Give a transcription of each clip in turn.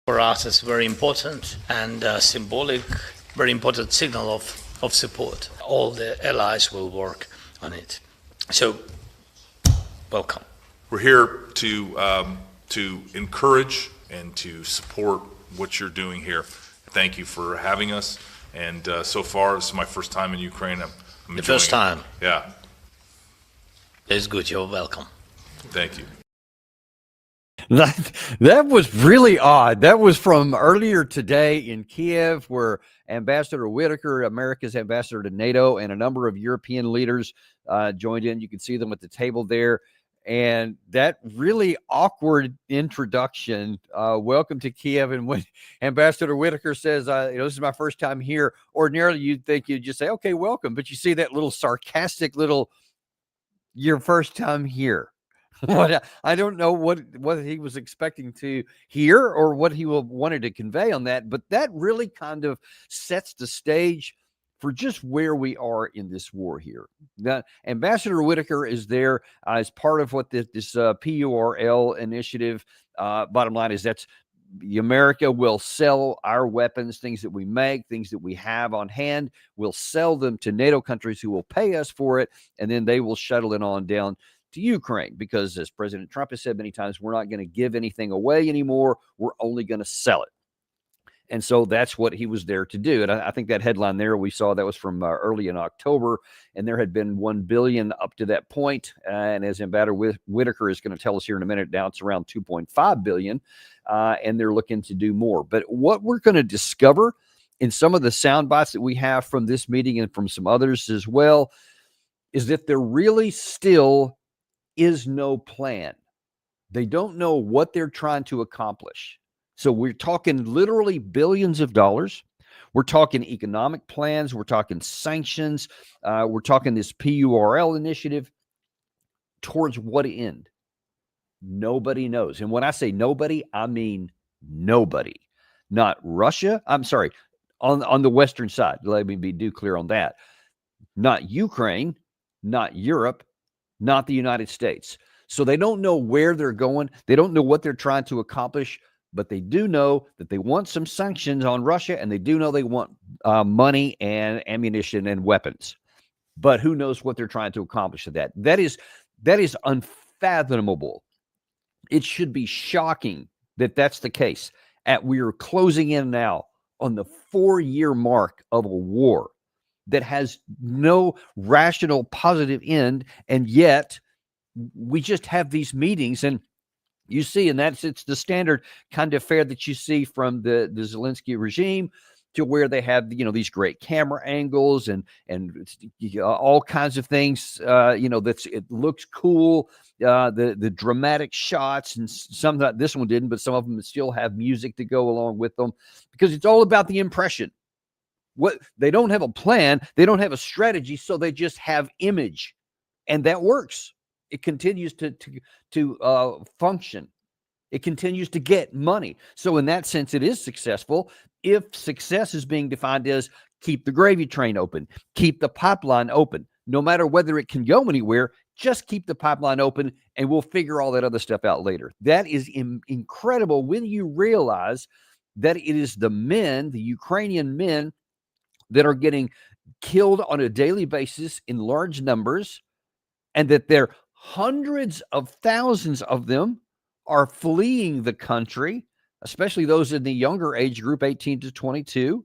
For us, it's very important and symbolic, very important signal of support. All the allies will work on it. So, welcome. We're here to encourage and to support what you're doing here. Thank you for having us. And so far, this is my first time in Ukraine. I'm the first time? Yeah. It's good. You're welcome. Thank you. That was really odd. That was from earlier today in Kyiv, where Ambassador Whitaker, America's ambassador to NATO, and a number of European leaders joined in. You can see them at the table there. And that really awkward introduction, welcome to Kyiv. And when Ambassador Whitaker says, this is my first time here, ordinarily you'd just say, okay, welcome. But you see that little sarcastic little, your first time here. I don't know what he was expecting to hear or what he wanted to convey on that, but that really kind of sets the stage for just where we are in this war here. Now, Ambassador Whitaker is there as part of what this PURL initiative. Bottom line is America will sell our weapons, things that we make, things that we have on hand. We'll sell them to NATO countries who will pay us for it, and then they will shuttle it on down to Ukraine, because as President Trump has said many times, we're not going to give anything away anymore. We're only going to sell it. And so that's what he was there to do. And I think that headline there we saw, that was from early in October, and there had been $1 billion up to that point. And as Ambassador Whitaker is going to tell us here in a minute, now it's around $2.5 billion, and they're looking to do more. But what we're going to discover in some of the sound bites that we have from this meeting and from some others as well is that there really still is no plan. They don't know what they're trying to accomplish. So we're talking literally billions of dollars. We're talking economic plans. We're talking sanctions. We're talking this PURL initiative. Towards what end? Nobody knows. And when I say nobody, I mean nobody. Not Russia. I'm sorry. On the Western side, let me be clear on that. Not Ukraine, not Europe, not the United States. So they don't know where they're going. They don't know what they're trying to accomplish, but they do know that they want some sanctions on Russia, and they do know they want money and ammunition and weapons. But who knows what they're trying to accomplish with that? That is unfathomable. It should be shocking that that's the case. We are closing in now on the 4-year mark of a war that has no rational positive end, and yet we just have these meetings, and you see, and it's the standard kind of fare that you see from the Zelensky regime, to where they have these great camera angles and all kinds of things. It looks cool. The dramatic shots, and some, this one didn't, but some of them still have music to go along with them, because it's all about the impression. What they don't have a plan, they don't have a strategy, so they just have image, and that works. It continues to function. It continues to get money. So in that sense, it is successful. If success is being defined as keep the gravy train open, keep the pipeline open, no matter whether it can go anywhere, just keep the pipeline open, and we'll figure all that other stuff out later. That is incredible when you realize that it is the Ukrainian men, that are getting killed on a daily basis in large numbers, and that there hundreds of thousands of them are fleeing the country, especially those in the younger age group, 18 to 22.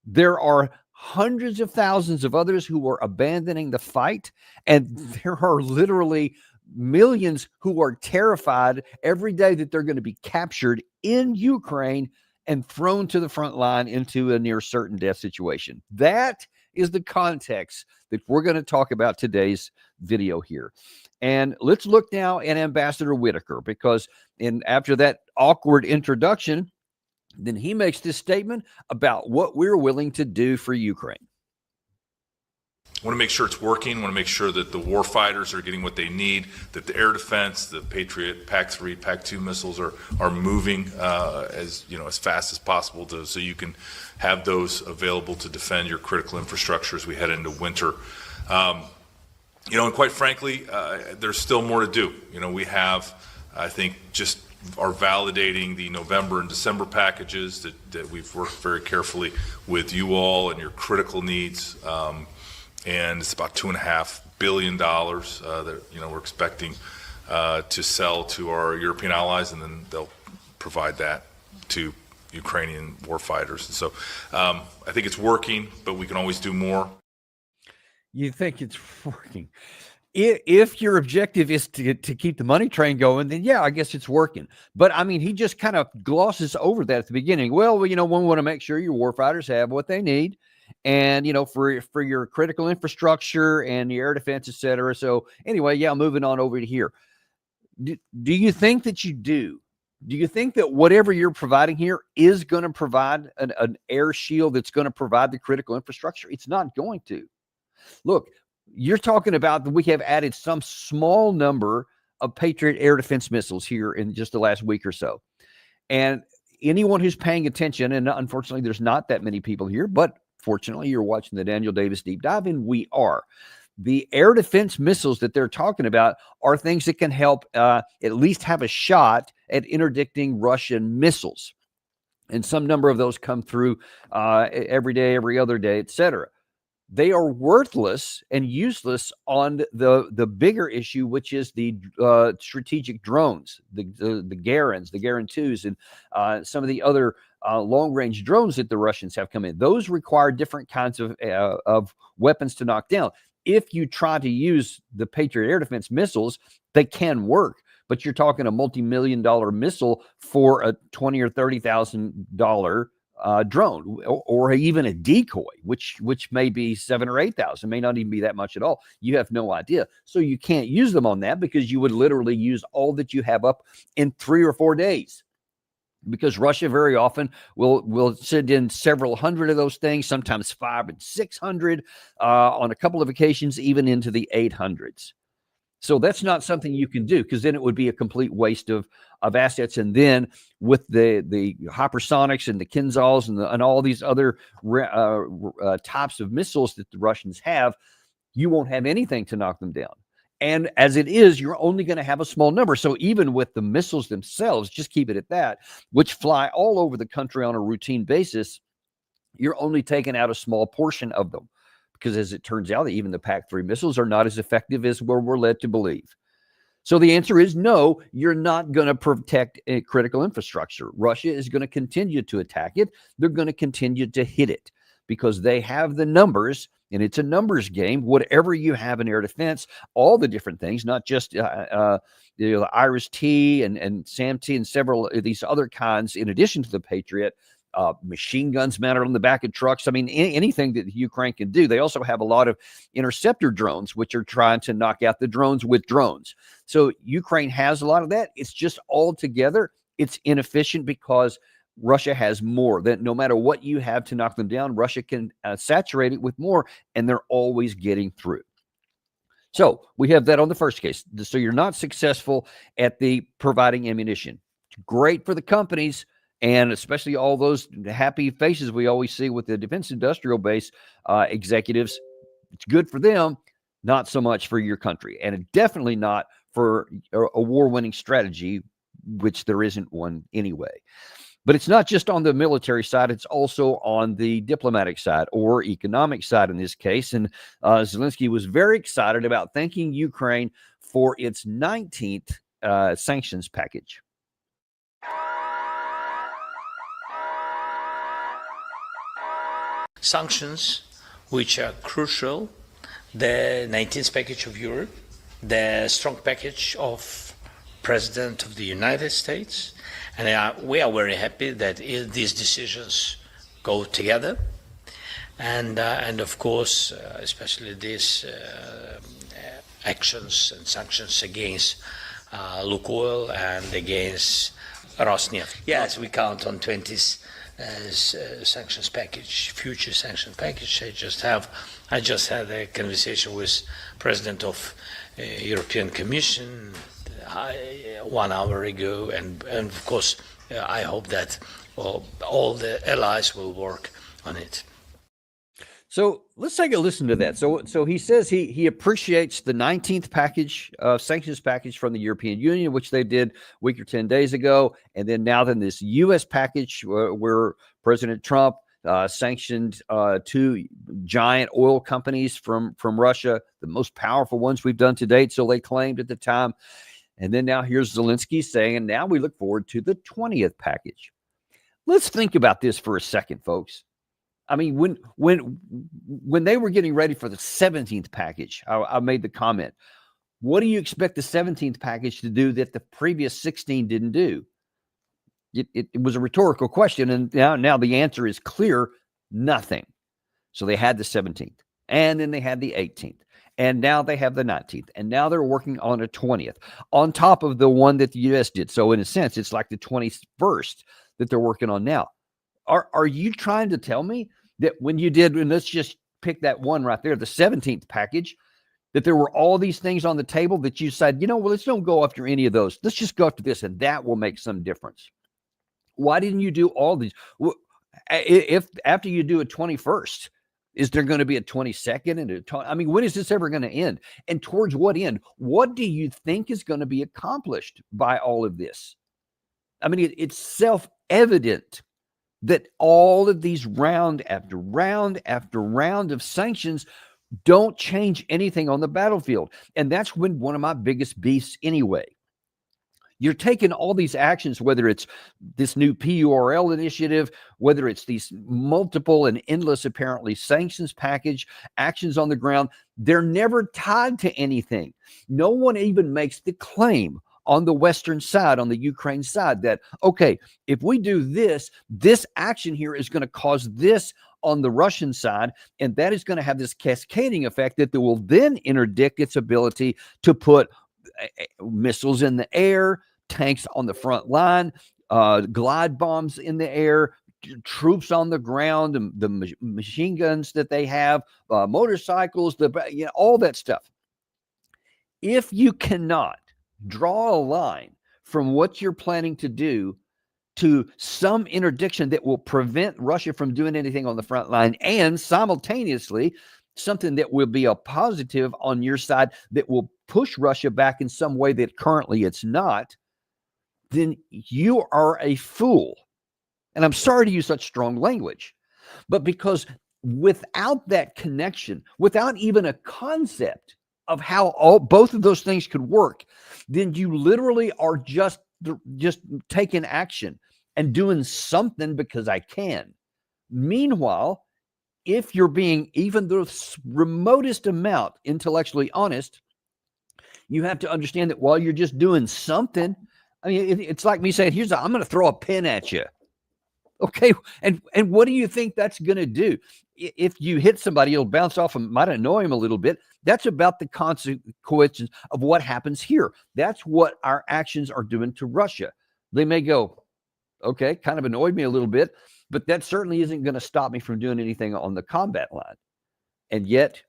There are hundreds of thousands of others who are abandoning the fight, and there are literally millions who are terrified every day that they're going to be captured in Ukraine and thrown to the front line into a near certain death situation. That is the context that we're going to talk about today's video here. And let's look now at Ambassador Whitaker, because after that awkward introduction, then he makes this statement about what we're willing to do for Ukraine. I want to make sure it's working. I want to make sure that the war fighters are getting what they need, that the air defense, the Patriot PAC-3, PAC-2 missiles are moving as fast as possible so you can have those available to defend your critical infrastructure as we head into winter. And quite frankly, there's still more to do. We have, I think, just are validating the November and December packages that we've worked very carefully with you all and your critical needs. And it's about $2.5 billion that we're expecting to sell to our European allies, and then they'll provide that to Ukrainian warfighters. And so I think it's working, but we can always do more. You think it's working? If your objective is to keep the money train going, then yeah, I guess it's working. But I mean, he just kind of glosses over that at the beginning. Well, we want to make sure your warfighters have what they need, and for your critical infrastructure and your air defense, et cetera. So anyway, yeah, moving on over to here. Do you think that you do? Do you think that whatever you're providing here is going to provide an air shield that's going to provide the critical infrastructure? It's not going to. Look, you're talking about that we have added some small number of Patriot air defense missiles here in just the last week or so. And anyone who's paying attention, and unfortunately there's not that many people here, but fortunately you're watching the Daniel Davis Deep Dive, and we are. The air defense missiles that they're talking about are things that can help at least have a shot at interdicting Russian missiles. And some number of those come through every day, every other day, et cetera. They are worthless and useless on the bigger issue, which is the strategic drones, the Garans, the Garan 2s, and some of the other long-range drones that the Russians have come in. Those require different kinds of weapons to knock down. If you try to use the Patriot air defense missiles, they can work, but you're talking a multi-million-dollar missile for a $20,000 or $30,000 drone, or even a decoy, which may be $7,000 or $8,000, may not even be that much at all. You have no idea. So you can't use them on that, because you would literally use all that you have up in 3 or 4 days. Because Russia very often will send in several hundred of those things, sometimes 500 and 600, on a couple of occasions, even into the 800s. So that's not something you can do, because then it would be a complete waste of assets. And then with the hypersonics and the Kinzhals and all these other types of missiles that the Russians have, you won't have anything to knock them down. And as it is, you're only going to have a small number. So even with the missiles themselves, just keep it at that, which fly all over the country on a routine basis, you're only taking out a small portion of them. Because as it turns out, even the PAC-3 missiles are not as effective as we're led to believe. So the answer is no, you're not going to protect a critical infrastructure. Russia is going to continue to attack it. They're going to continue to hit it because they have the numbers, and it's a numbers game. Whatever you have in air defense, all the different things, not just the Iris-T and SAM-T and several of these other kinds, in addition to the Patriot, machine guns mounted on the back of trucks. I mean, anything that Ukraine can do. They also have a lot of interceptor drones, which are trying to knock out the drones with drones. So Ukraine has a lot of that. It's just all together, it's inefficient because Russia has more. That no matter what you have to knock them down, Russia can saturate it with more, and they're always getting through. So we have that on the first case. So you're not successful at the providing ammunition. It's great for the companies, and especially all those happy faces we always see with the defense industrial base executives. It's good for them, not so much for your country, and definitely not for a war-winning strategy, which there isn't one anyway. But it's not just on the military side, it's also on the diplomatic side, or economic side in this case. And Zelensky was very excited about thanking Ukraine for its 19th sanctions package. Sanctions, which are crucial, the 19th package of Europe, the strong package of President of the United States, and we are very happy that these decisions go together, and of course, especially these actions and sanctions against Lukoil and against Rosneft. Yes, we count on 20s. Sanctions package, future sanctions package. I just had a conversation with President of European Commission 1 hour ago, and of course I hope that all the allies will work on it. So let's take a listen to that. So he says he appreciates the 19th package, sanctions package from the European Union, which they did a week or 10 days ago. And then now this U.S. package where President Trump sanctioned two giant oil companies from Russia, the most powerful ones we've done to date. So they claimed at the time. And then now here's Zelensky saying, now we look forward to the 20th package. Let's think about this for a second, folks. I mean, when they were getting ready for the 17th package, I made the comment, what do you expect the 17th package to do that the previous 16 didn't do? It was a rhetorical question, and now the answer is clear, nothing. So they had the 17th, and then they had the 18th, and now they have the 19th, and now they're working on a 20th on top of the one that the U.S. did. So in a sense, it's like the 21st that they're working on now. Are you trying to tell me that when you did, and let's just pick that one right there, the 17th package, that there were all these things on the table that you said, well, let's don't go after any of those. Let's just go after this, and that will make some difference. Why didn't you do all these? If after you do a 21st, is there going to be a 22nd and a 20? I mean, when is this ever going to end? And towards what end? What do you think is going to be accomplished by all of this? I mean, it's self-evident that all of these round after round after round of sanctions don't change anything on the battlefield. And that's when one of my biggest beefs anyway. You're taking all these actions, whether it's this new PURL initiative, whether it's these multiple and endless, apparently, sanctions package, actions on the ground, they're never tied to anything. No one even makes the claim on the Western side, on the Ukraine side, that, okay, if we do this, this action here is going to cause this on the Russian side, and that is going to have this cascading effect that will then interdict its ability to put missiles in the air, tanks on the front line, glide bombs in the air, troops on the ground, the machine guns that they have, motorcycles, all that stuff. If you cannot draw a line from what you're planning to do to some interdiction that will prevent Russia from doing anything on the front line, and simultaneously something that will be a positive on your side that will push Russia back in some way that currently it's not, then you are a fool. And I'm sorry to use such strong language, but because without that connection, without even a concept of how both of those things could work, then you literally are just taking action and doing something because I can. Meanwhile, if you're being even the remotest amount intellectually honest, you have to understand that while you're just doing something, I mean, it's like me saying, I'm going to throw a pin at you. Okay, and what do you think that's going to do? If you hit somebody, it'll bounce off and might annoy him a little bit. That's about the consequences of what happens here. That's what our actions are doing to Russia. They may go, okay, kind of annoyed me a little bit, but that certainly isn't going to stop me from doing anything on the combat line. And yet,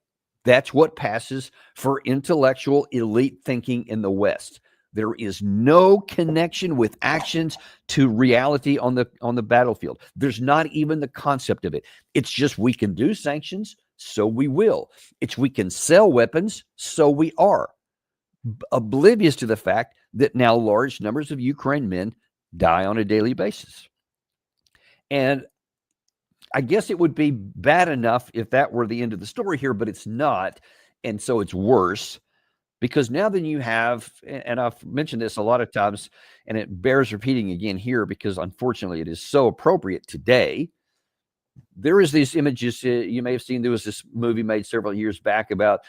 that's what passes for intellectual elite thinking in the West. There is no connection with actions to reality on the battlefield. There's not even the concept of it. It's just we can do sanctions, so we will. It's we can sell weapons, so we are. Oblivious to the fact that now large numbers of Ukraine men die on a daily basis. And I guess it would be bad enough if that were the end of the story here, but it's not. And so it's worse. Because now then you have, and I've mentioned this a lot of times, and it bears repeating again here because unfortunately it is so appropriate today. There is these images, you may have seen, there was this movie made several years back about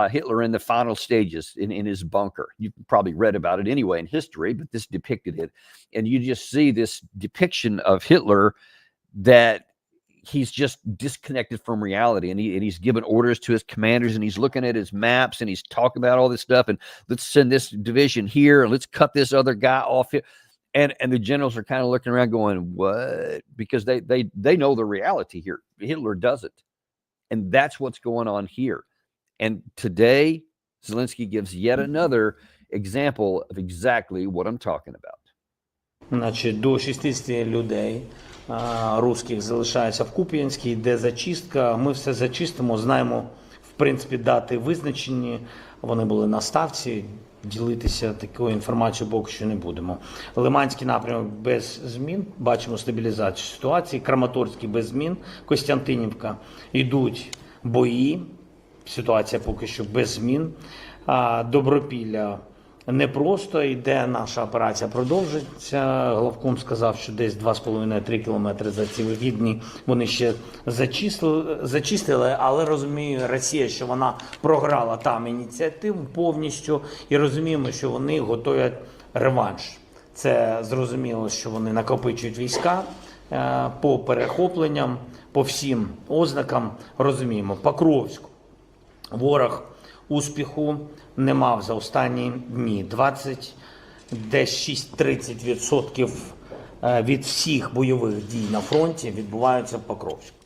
Hitler in the final stages in his bunker. You probably read about it anyway in history, but this depicted it. And you just see this depiction of Hitler that he's just disconnected from reality, and he's giving orders to his commanders, and he's looking at his maps, and he's talking about all this stuff, and let's send this division here, and let's cut this other guy off here. And the generals are kind of looking around going, what? Because they know the reality here. Hitler doesn't. And that's what's going on here. And today, Zelensky gives yet another example of exactly what I'm talking about. Значить, до 60 людей русських залишається в Куп'янській, йде зачистка. Ми все зачистимо, знаємо, в принципі, дати визначені. Вони були на ставці. Ділитися такою інформацією поки що не будемо. Лиманський напрямок без змін. Бачимо стабілізацію ситуації. Краматорський без змін. Костянтинівка. Йдуть бої. Ситуація поки що без змін. Добропілля непросто. Йде наша операція, продовжиться. Главком сказав, що десь 2,5-3 кілометри за ці вихідні вони ще зачистили, але розуміє Росія, що вона програла там ініціативу повністю, і розуміємо, що вони готують реванш. Це зрозуміло, що вони накопичують війська по перехопленням, по всім ознакам. Розуміємо, Покровськ. Ворог успіху не мав за останні дні. 26-30% від всіх бойових дій на фронті відбуваються в Покровську.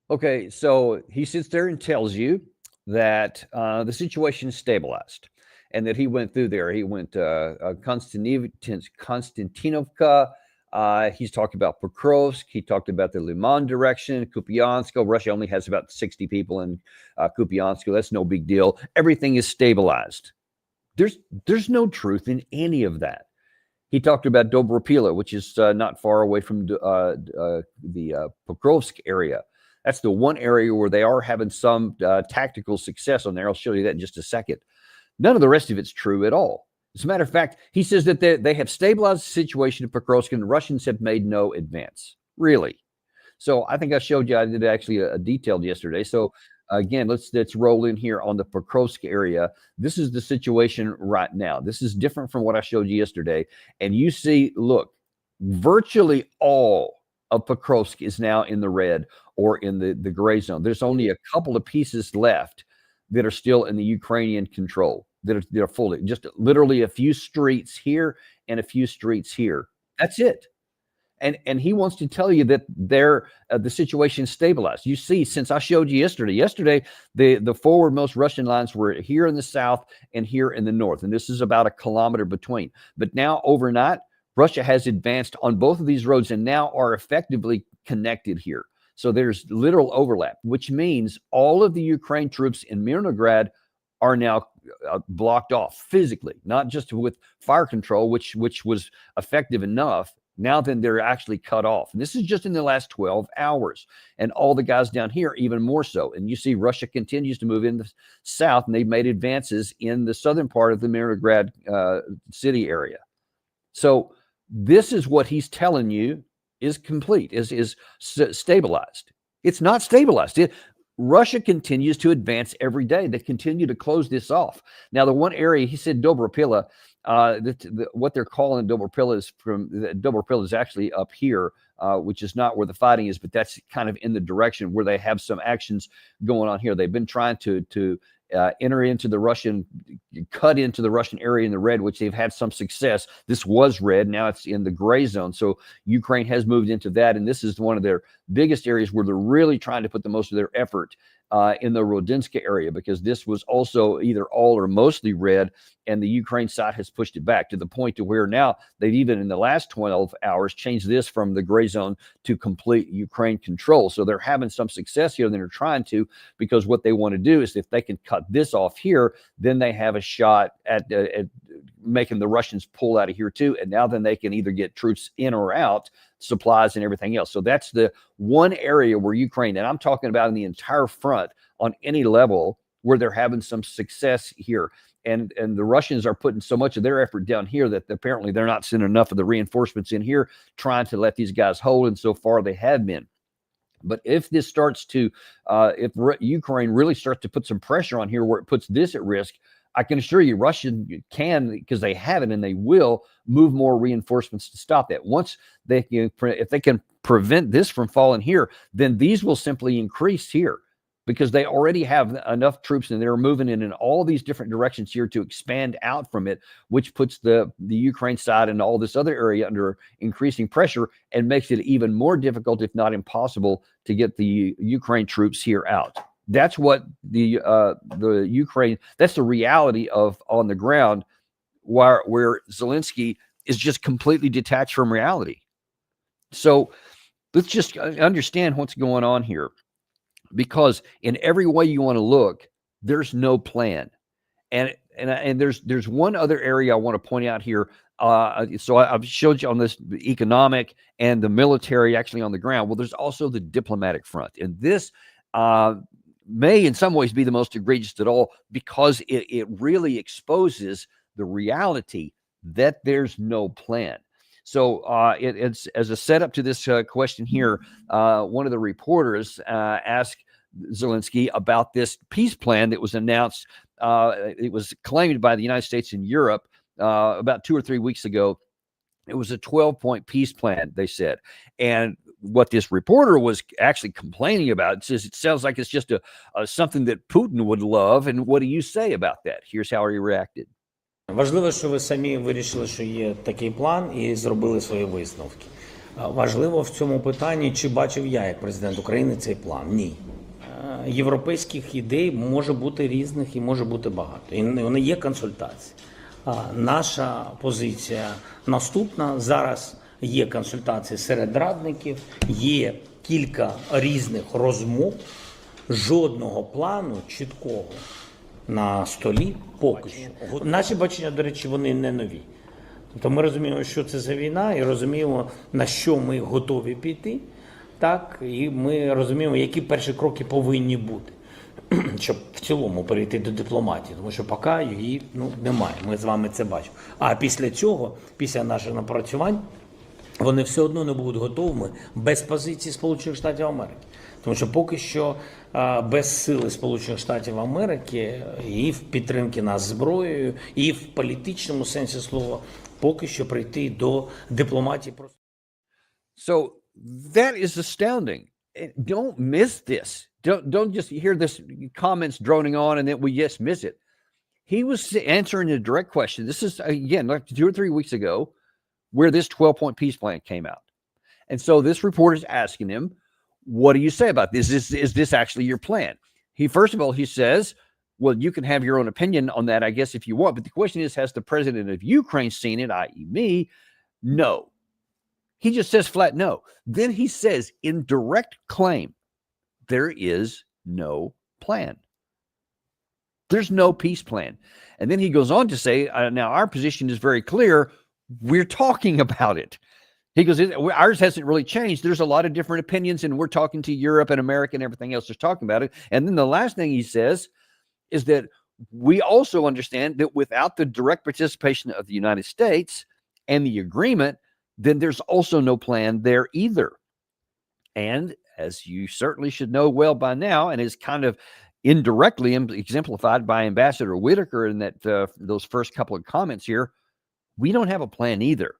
Okay, so he sits there and tells you that the situation is stabilized and that he went through there. He went Konstantinovka. He's talked about Pokrovsk. He talked about the Liman direction, Kupiansk. Russia only has about 60 people in Kupiansk. That's no big deal. Everything is stabilized. There's no truth in any of that. He talked about Dobropila, which is not far away from the Pokrovsk area. That's the one area where they are having some tactical success on there. I'll show you that in just a second. None of the rest of it's true at all. As a matter of fact, he says that they have stabilized the situation in Pokrovsk and the Russians have made no advance. Really? So I think I showed you, I did actually a detailed yesterday. So again, let's roll in here on the Pokrovsk area. This is the situation right now. This is different from what I showed you yesterday. And you see, look, virtually all of Pokrovsk is now in the red or in the gray zone. There's only a couple of pieces left that are still in the Ukrainian control. They're fully, just literally a few streets here and a few streets here. That's it. And he wants to tell you that the situation is stabilized. You see, since I showed you yesterday, the forwardmost Russian lines were here in the south and here in the north. And this is about a kilometer between. But now overnight, Russia has advanced on both of these roads and now are effectively connected here. So there's literal overlap, which means all of the Ukraine troops in Mirnograd are now blocked off physically, not just with fire control, which was effective enough. Now then they're actually cut off. And this is just in the last 12 hours. And all the guys down here, even more so. And you see Russia continues to move in the south, and they've made advances in the southern part of the Mirnograd city area. So this is what he's telling you is complete, is stabilized. It's not stabilized. Russia continues to advance every day. They continue to close this off. Now, the one area, he said Dobropila, what they're calling Dobropila is actually up here, which is not where the fighting is, but that's kind of in the direction where they have some actions going on here. They've been trying to enter into the Russian, cut into the Russian area in the red, which they've had some success. This was red. Now it's in the gray zone. So Ukraine has moved into that. And this is one of their biggest areas where they're really trying to put the most of their effort in the Rodinska area, because this was also either all or mostly red. And the Ukraine side has pushed it back to the point to where now they've even in the last 12 hours changed this from the gray zone to complete Ukraine control. So they're having some success here. They're trying to, because what they want to do is if they can cut this off here, then they have a shot at making the Russians pull out of here too. And now then they can either get troops in or out, supplies and everything else. So that's the one area where Ukraine, and I'm talking about in the entire front on any level, where they're having some success here. And the Russians are putting so much of their effort down here that apparently they're not sending enough of the reinforcements in here, trying to let these guys hold. And so far they have been. But if this starts to, if Ukraine really starts to put some pressure on here where it puts this at risk, I can assure you Russia can, because they have it and they will move more reinforcements to stop that. Once they can, if they can prevent this from falling here, then these will simply increase here, because they already have enough troops and they're moving in all these different directions here to expand out from it, which puts the Ukraine side and all this other area under increasing pressure and makes it even more difficult, if not impossible, to get the Ukraine troops here out. That's what the Ukraine, that's the reality of on the ground, where Zelensky is just completely detached from reality. So let's just understand what's going on here, because in every way you want to look, there's no plan. And there's one other area I want to point out here. So I've showed you on this economic and the military actually on the ground. Well, there's also the diplomatic front, and this may in some ways be the most egregious at all, because it really exposes the reality that there's no plan. So it's as a setup to this question here. One of the reporters asked Zelensky about this peace plan that was announced. It was claimed by the United States and Europe about 2 or 3 weeks ago. It was a 12-point peace plan, they said. And what this reporter was actually complaining about, says it sounds like it's just something that Putin would love. And what do you say about that? Here's how he reacted. Важливо, що ви самі вирішили, що є такий план, і зробили свої висновки. Важливо в цьому питанні, чи бачив я, як президент України, цей план? Ні. Європейських ідей може бути різних і може бути багато. І вони є консультації. Наша позиція наступна. Зараз є консультації серед радників, є кілька різних розмов, жодного плану чіткого на столі поки що. Наші бачення, до речі, вони не нові. Тобто ми розуміємо, що це за війна, і розуміємо, на що ми готові піти, так, і ми розуміємо, які перші кроки повинні бути, щоб в цілому перейти до дипломатії, тому що поки її немає, ми з вами це бачимо. А після цього, після наших напрацювань, вони все одно не будуть готовими без позиції Сполучених Штатів Америки. Тому що поки що без сили Сполучених Штатів Америки і в підтримки нас зброєю, і в політичному сенсі слова, поки що прийти до дипломатії просто. So that is astounding. Don't miss this. Don't just hear this comments droning on and then we just miss it. He was answering a direct question. This is, again, like 2 or 3 weeks ago, where this 12-point peace plan came out. And so this reporter is asking him, what do you say about this? Is this actually your plan? First of all, he says, well, you can have your own opinion on that, I guess, if you want. But the question is, has the president of Ukraine seen it, i.e. me? No. He just says flat no. Then he says in direct claim, there is no plan. There's no peace plan. And then he goes on to say, now our position is very clear. We're talking about it. He goes, ours hasn't really changed. There's a lot of different opinions, and we're talking to Europe and America and everything else. They're talking about it. And then the last thing he says is that we also understand that without the direct participation of the United States and the agreement, then there's also no plan there either. And as you certainly should know well by now, and is kind of indirectly exemplified by Ambassador Whitaker in that those first couple of comments here, we don't have a plan either.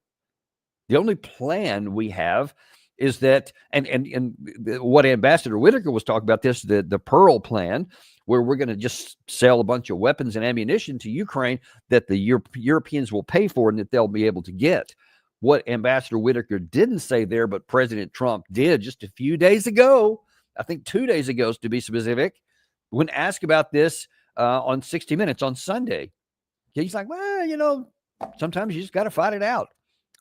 The only plan we have is that, and what Ambassador Whitaker was talking about, this the PURL plan, where we're going to just sell a bunch of weapons and ammunition to Ukraine that the Europeans will pay for and that they'll be able to get. What Ambassador Whitaker didn't say there, but President Trump did just a few days ago, I think 2 days ago to be specific, when asked about this on 60 Minutes on Sunday. He's like, well, sometimes you just got to fight it out.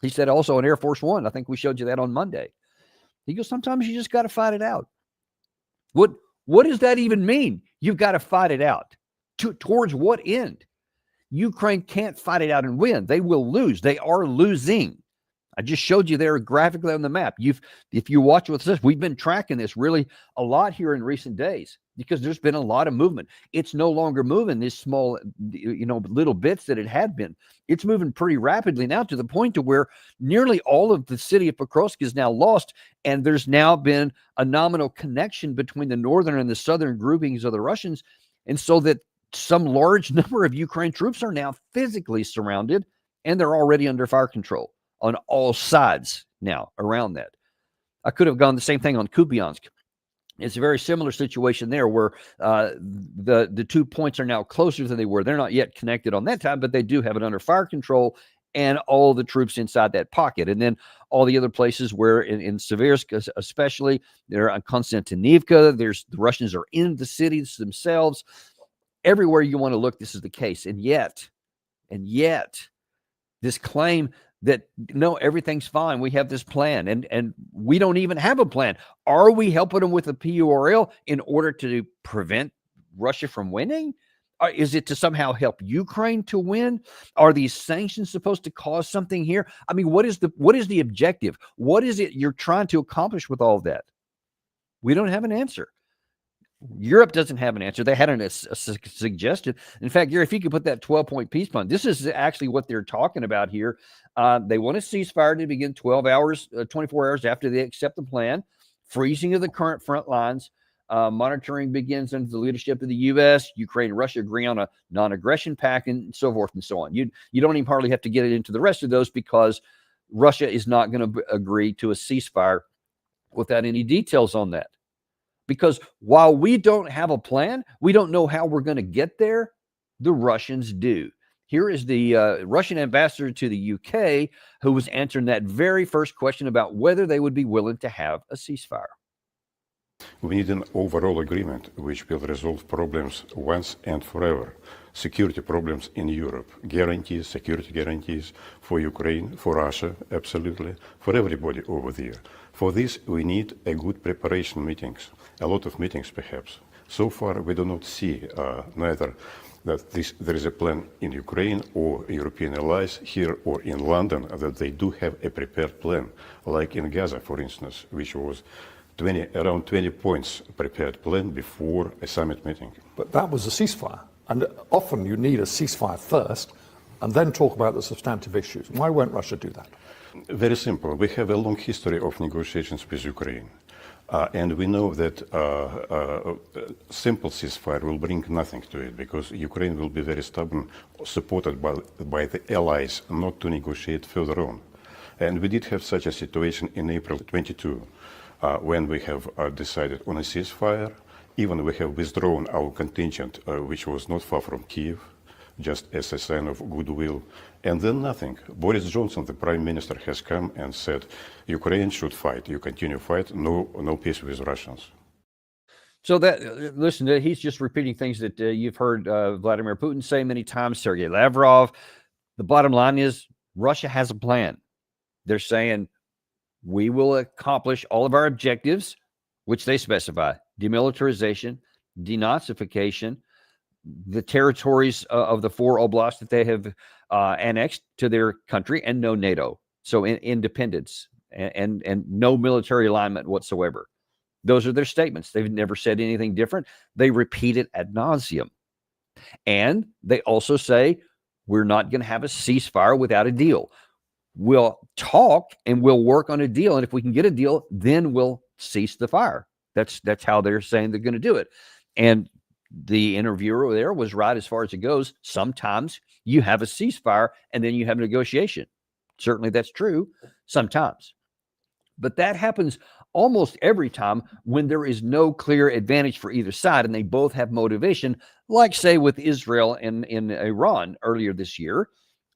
He said also on Air Force One, I think we showed you that on Monday. He goes, sometimes you just got to fight it out. What does that even mean? You've got to fight it out. Towards what end? Ukraine can't fight it out and win. They will lose. They are losing. I just showed you there graphically on the map. If you watch with us, we've been tracking this really a lot here in recent days because there's been a lot of movement. It's no longer moving these small, little bits that it had been. It's moving pretty rapidly now to the point to where nearly all of the city of Pokrovsk is now lost. And there's now been a nominal connection between the northern and the southern groupings of the Russians. And so that some large number of Ukraine troops are now physically surrounded and they're already under fire control on all sides now around that. I could have gone the same thing on Kupiansk. It's a very similar situation there where the 2 points are now closer than they were. They're not yet connected on that time, but they do have it under fire control and all the troops inside that pocket. And then all the other places where in Seversk, especially, they're on Konstantinivka, the Russians are in the cities themselves. Everywhere you want to look, this is the case. And yet, this claim that no, everything's fine. We have this plan, and we don't even have a plan. Are we helping them with a PURL in order to prevent Russia from winning? Or is it to somehow help Ukraine to win? Are these sanctions supposed to cause something here? I mean, what is the objective? What is it you're trying to accomplish with all of that? We don't have an answer. Europe doesn't have an answer. They hadn't a suggestion. In fact, Gary, if you could put that 12-point peace plan, this is actually what they're talking about here. They want a ceasefire to begin 24 hours after they accept the plan, freezing of the current front lines. Monitoring begins under the leadership of the U.S. Ukraine and Russia agree on a non-aggression pact, and so forth and so on. You don't even hardly have to get into the rest of those, because Russia is not going to agree to a ceasefire without any details on that. Because while we don't have a plan, we don't know how we're going to get there. The Russians do. Here is the Russian ambassador to the UK, who was answering that very first question about whether they would be willing to have a ceasefire. We need an overall agreement which will resolve problems once and forever. Security problems in Europe, guarantees, security guarantees for Ukraine, for Russia, absolutely, for everybody over there. For this, we need a good preparation meetings, a lot of meetings perhaps. So far, we do not see neither that there is a plan in Ukraine or European allies here or in London that they do have a prepared plan, like in Gaza, for instance, which was around 20 points prepared plan before a summit meeting. But that was a ceasefire. And often you need a ceasefire first and then talk about the substantive issues. Why won't Russia do that? Very simple. We have a long history of negotiations with Ukraine. And we know that simple ceasefire will bring nothing to it, because Ukraine will be very stubborn, supported by the allies not to negotiate further on. And we did have such a situation in April 22. When we have decided on a ceasefire, even we have withdrawn our contingent, which was not far from Kyiv, just as a sign of goodwill, and then nothing. Boris Johnson, the Prime Minister, has come and said, Ukraine should fight, you continue fight, no peace with Russians. So that, listen, he's just repeating things that you've heard Vladimir Putin say many times, Sergei Lavrov. The bottom line is Russia has a plan. They're saying, we will accomplish all of our objectives, which they specify: demilitarization, denazification, the territories of the 4 oblasts that they have annexed to their country, and no NATO. So independence and no military alignment whatsoever. Those are their statements. They've never said anything different. They repeat it ad nauseum. And they also say, we're not going to have a ceasefire without a deal. We'll talk and we'll work on a deal. And if we can get a deal, then we'll cease the fire. That's how they're saying they're going to do it. And the interviewer there was right as far as it goes. Sometimes you have a ceasefire and then you have a negotiation. Certainly that's true sometimes. But that happens almost every time when there is no clear advantage for either side and they both have motivation, like, say, with Israel and in Iran earlier this year,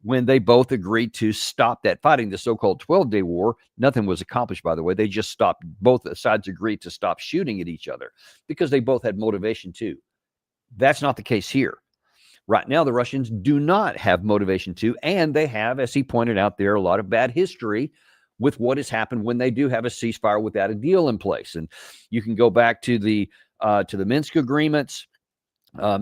when they both agreed to stop that fighting, the so-called 12-day war. Nothing was accomplished, by the way. They just stopped. Both sides agreed to stop shooting at each other because they both had motivation too. That's not the case here. Right now, the Russians do not have motivation to, and they have, as he pointed out there, a lot of bad history with what has happened when they do have a ceasefire without a deal in place. And you can go back to the Minsk agreements.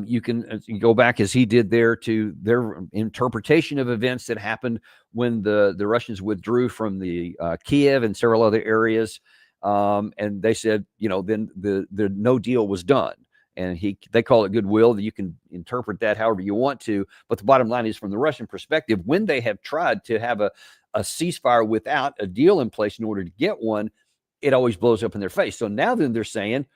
You can go back, as he did there, to their interpretation of events that happened when the Russians withdrew from the Kyiv and several other areas. And they said, then the no deal was done. And they call it goodwill. You can interpret that however you want to. But the bottom line is, from the Russian perspective, when they have tried to have a ceasefire without a deal in place in order to get one, it always blows up in their face. So now then they're saying,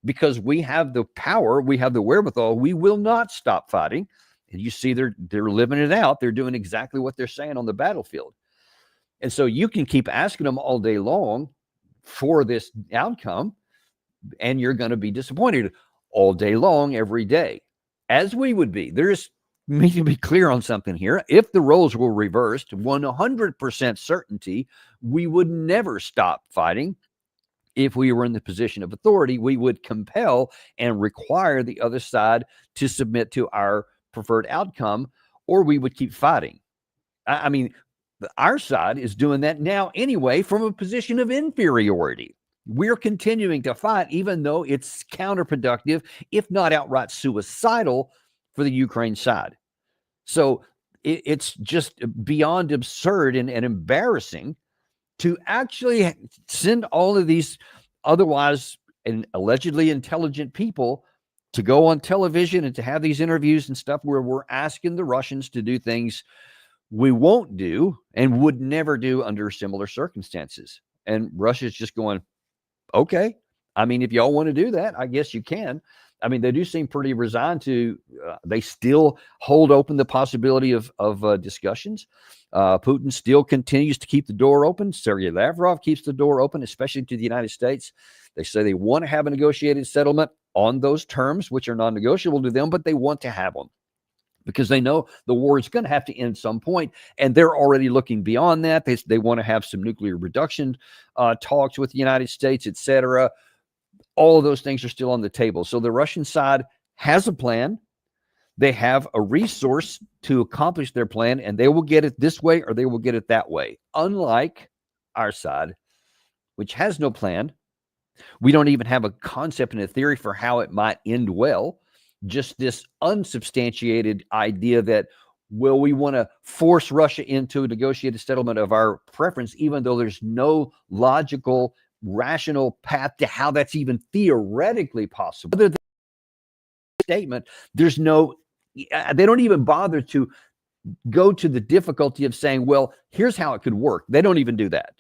because we have the power, we have the wherewithal, we will not stop fighting. And you see they're living it out. They're doing exactly what they're saying on the battlefield. And so you can keep asking them all day long for this outcome, and you're going to be disappointed all day long, every day, as we would be. There's need to be clear on something here. If the roles were reversed, 100% certainty, we would never stop fighting. If we were in the position of authority, we would compel and require the other side to submit to our preferred outcome, or we would keep fighting. I mean, Our side is doing that now anyway from a position of inferiority. We're continuing to fight, even though it's counterproductive, if not outright suicidal, for the Ukraine side. So it's just beyond absurd and embarrassing to actually send all of these otherwise and allegedly intelligent people to go on television and to have these interviews and stuff where we're asking the Russians to do things we won't do and would never do under similar circumstances. And Russia's just going, okay, I mean, if y'all want to do that, I guess you can. I mean, they do seem pretty resigned to, they still hold open the possibility of discussions. Putin still continues to keep the door open. Sergei Lavrov keeps the door open, especially to the United States. They say they want to have a negotiated settlement on those terms, which are non-negotiable to them, but they want to have them because they know the war is going to have to end some point, and they're already looking beyond that. They want to have some nuclear reduction talks with the United States, etc. All of those things are still on the table. So the Russian side has a plan. They have a resource to accomplish their plan, and they will get it this way or they will get it that way. Unlike our side, which has no plan. We don't even have a concept and a theory for how it might end well. Just this unsubstantiated idea that, well, we want to force Russia into a negotiated settlement of our preference, even though there's no logical, rational path to how that's even theoretically possible. Other than the statement, there's no, they don't even bother to go to the difficulty of saying, well, here's how it could work. They don't even do that,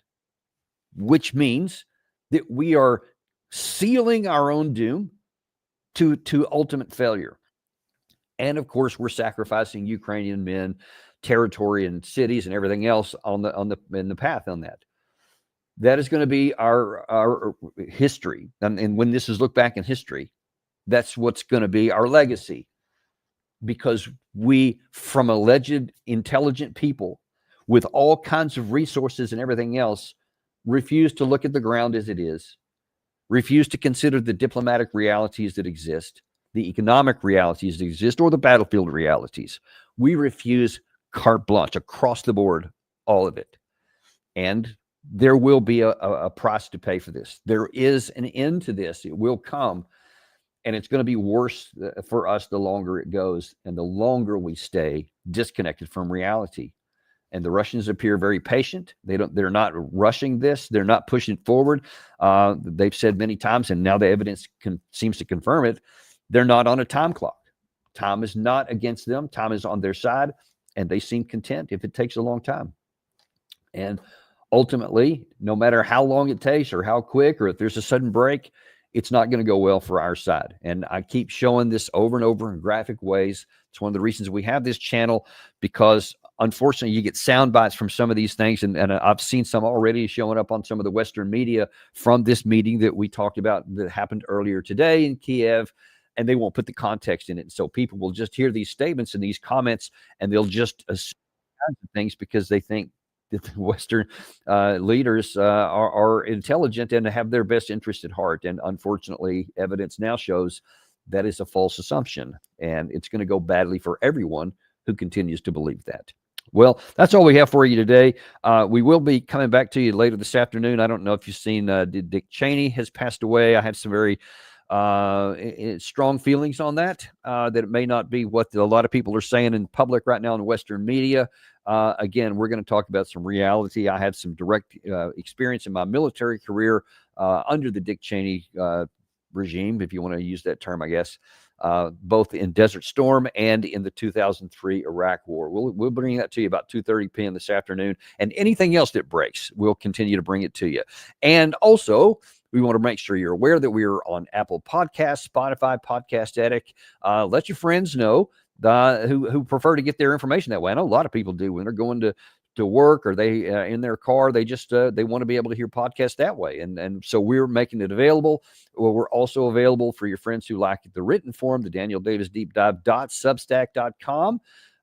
which means that we are sealing our own doom to ultimate failure. And of course, we're sacrificing Ukrainian men, territory, and cities and everything else in the path on that. That is going to be our history. And when this is looked back in history, that's what's going to be our legacy. Because we, from alleged intelligent people with all kinds of resources and everything else, refuse to look at the ground as it is, refuse to consider the diplomatic realities that exist, the economic realities that exist, or the battlefield realities. We refuse carte blanche across the board, all of it. And there will be a price to pay for this. There is an end to this. It will come. And it's going to be worse for us the longer it goes and the longer we stay disconnected from reality. And the Russians appear very patient. They're not rushing this. They're not pushing it forward. They've said many times, and now the evidence seems to confirm it, they're not on a time clock. Time is not against them. Time is on their side, and they seem content if it takes a long time. And ultimately, no matter how long it takes or how quick or if there's a sudden break, it's not going to go well for our side. And I keep showing this over and over in graphic ways. It's one of the reasons we have this channel, because unfortunately you get sound bites from some of these things. And I've seen some already showing up on some of the Western media from this meeting that we talked about that happened earlier today in Kyiv, and they won't put the context in it. So people will just hear these statements and these comments, and they'll just assume things because they think that the Western leaders are intelligent and have their best interest at heart. And unfortunately, evidence now shows that is a false assumption, and it's going to go badly for everyone who continues to believe that. Well, that's all we have for you today. We will be coming back to you later this afternoon. I don't know if you've seen Dick Cheney has passed away. I have some very strong feelings on that, that it may not be what a lot of people are saying in public right now in Western media. Again, we're going to talk about some reality. I had some direct experience in my military career under the Dick Cheney regime, if you want to use that term, I guess, both in Desert Storm and in the 2003 Iraq War. We'll bring that to you about 2:30 p.m. this afternoon, and anything else that breaks, we'll continue to bring it to you. And also, we want to make sure you're aware that we are on Apple Podcasts, Spotify, Podcast Addict. Let your friends know who prefer to get their information that way. I know a lot of people do when they're going to work or they in their car. They just they want to be able to hear podcasts that way, and so we're making it available. Well, we're also available for your friends who like the written form, the Daniel Davis Deep Dive.substack.com.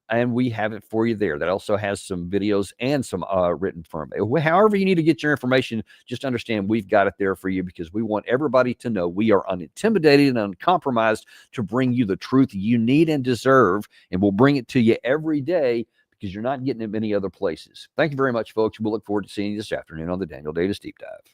And we have it for you there. That also has some videos and some written form. However you need to get your information, just understand we've got it there for you, because we want everybody to know we are unintimidated and uncompromised to bring you the truth you need and deserve. And we'll bring it to you every day, because you're not getting it many other places. Thank you very much, folks. We'll look forward to seeing you this afternoon on the Daniel Davis Deep Dive.